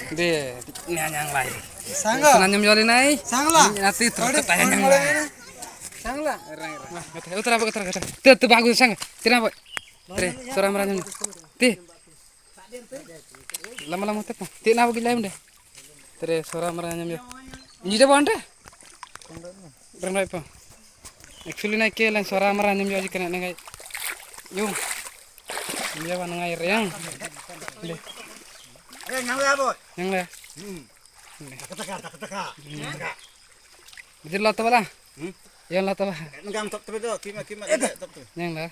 Be, nyanyang lai. Sangla. Senanyam joli nai. Sangla. Nanti terus tayang lai. Sangla. Utra apa utra kata. Tu bagus sang. Tina apa? Tre, suara meranyam. Ti. Lama-lama tepa. Ti na bagi laim deh. Tre, suara meranyam yo. Ini dah bonda. Berapa apa? Actually naik ke lain suara meranyam yo aja kena nengai. Yung. Dia mana ngai reyang. Yang le boy. Yang le. Taka. Betul lah tu bala. Yang lah tu bala. Ngam top tu do, kima top tu. Yang lah.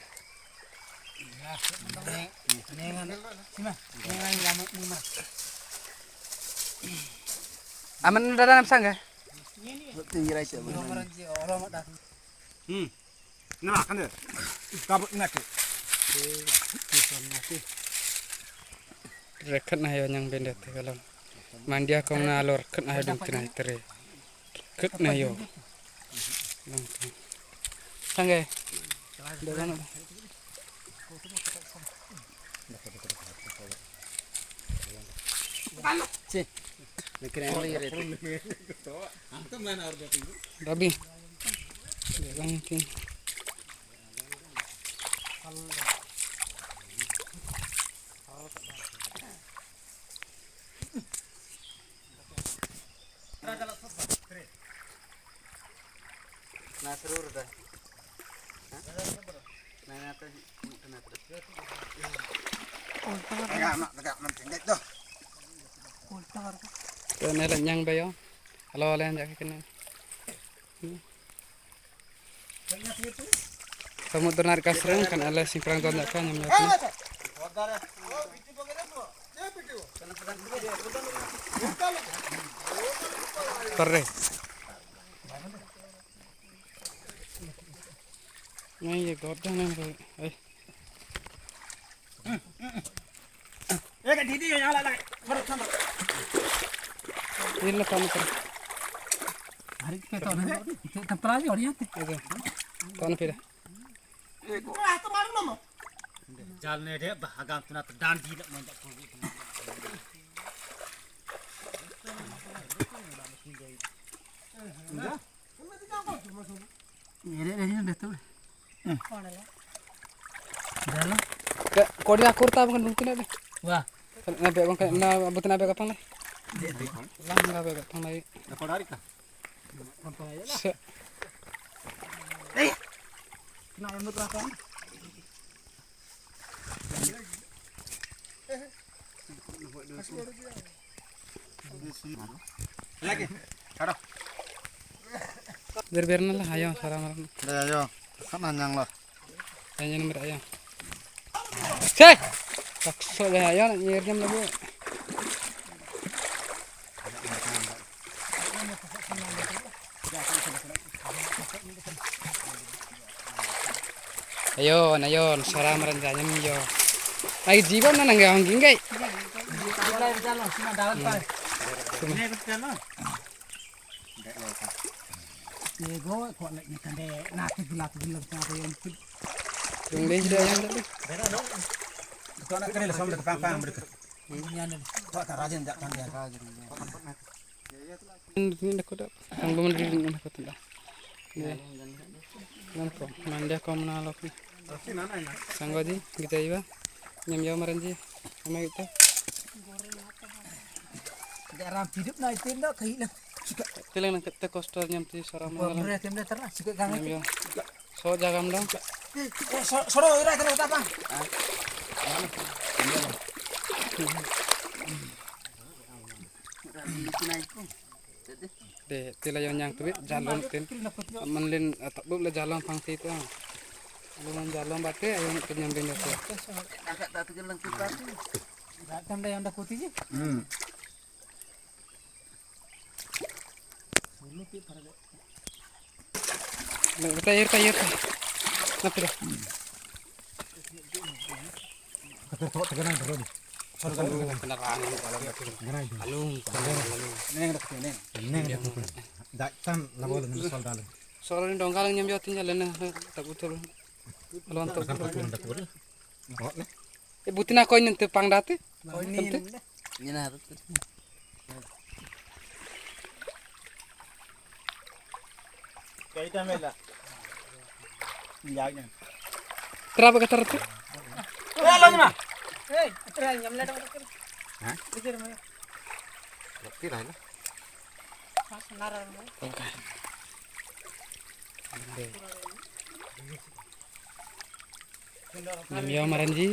Aman dah dalam sang ke? Tinggi rai sia. Nah, kan dia. Kabut nak. Rekat na yang benda tu kalau mandia kau na alor rekat na dum kena tere. Rekat na yo. Sang ke? Dalam. Si. Nekren lagi re. Antum lain harga tinggi. Rabi. Dalam king. Nasrur dah. Nana tu kena terus. Tegak mentingkat tu. Tu ni lenyang bayo. Kalau lain jak kena. Kamu ternak kasreng kan ala simprang tu nak kan nyam nyam. Korre. Ini gorda nang re. Kat didi yang ala lagi. Baru sama. Ini lah kamu ter. Hari kita tu ni. Tempat lagi orang tu. Kamu pilih. Tu malu nama. Jalan dia bahagian tu nak dandi nak manjat puluh. Enggak. Ini dah tu. Dalam. Kau dia kurta bukan mungkin ada. Wah. Nabe bukan na bukan nabe kapang lai. Lang nabe kapang lai. Dapat hari kah? Eh. Kena yang berapa? Lagi. Ada. Biar lah ayo sarang malam. Dah ayo. Kan nanyang lah. Tanya nomor ayo. Cek. Takso dah ayo nyirnyam lagi. Ayo, sarang merencanya yo. Lagi jiban mana nggak hangging gay? Tunggu sudah yang tadi. Kau nak kenal sama dengan pang berita. Kau tak rajin tak kan dia. Ini nak kuda. Ang bumili nak kuda. Nampak. Mandia kau menalok ni. Sanggup di kita iba. Nyam maranji. Sama kita. Dalam hidup nak itu dah kehilang. Tilang nak kita kostor nyam ti sarang malam. Berat yang dah terus juga kan. Nyam so jagam dong. Soro ira kena apa? De tila yang tu jalan tin. Manlin tak boleh jalan pangsi itu. Lumayan jalan bate ayo nak kenyam benda tu. Agak tak tergelang kita tu. Datang dah yang dah putih je. Kita air. Nanti dah. Kata teganan terus. Kendaraan alung. Neng dah kene. Neng dah kene. Dak tan labo dengan sol dalam. Soalnya dongkal nyam yo tinggal lena tak betul. Lawan tak betul. Butina koin nanti pang dati. Ini nah. Kaita mela. Jagnya. Kenapa ketar tuh? Alam na. Hey, atra nyamla dong. Hah? Pikir mo. Bakti lah. Pas narar mo. Okay. Nyamyo maranji.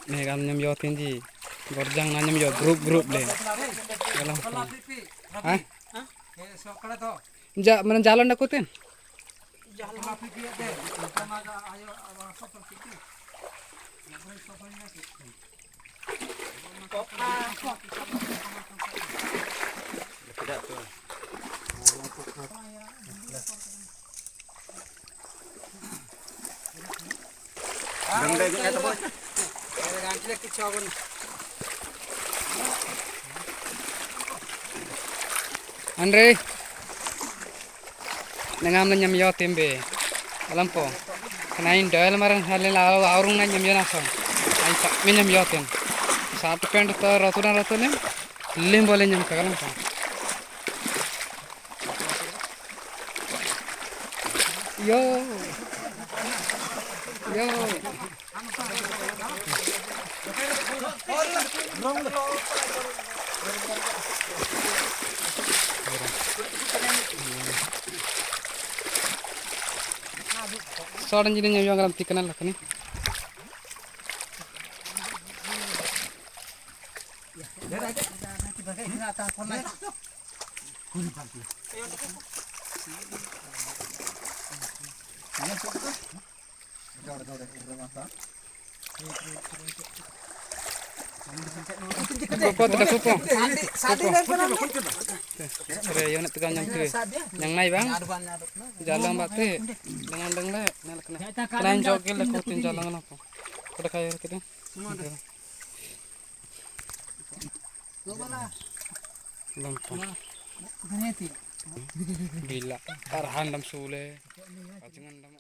Nih kan nyamyo tinji. Gorjang na nyamyo grup deh. Dalam. Hah? Mana jalan nakutin? Tidak tuh. Dengdeng kita bos. Andre. Nangam na nyamyo timbe. Alam po. Kanain doyal marang halil aurung na nyamyo nasong. Ay sa nyamyo tim. Satu pend to raturan lim boleh nyam kagalam po. Yo. Yo. Soalnya jadi nyamyo ngalam tikanan lah kini. Kupo tidak kupo. Kere yo nak tegang nyam tu. Yang nai bang. Jalan bate. Dengan le. Kena jogil le kutin jalan apa. Kada kaya kita. Lampu. Bila. Arhan dam sule. Kacingan dam.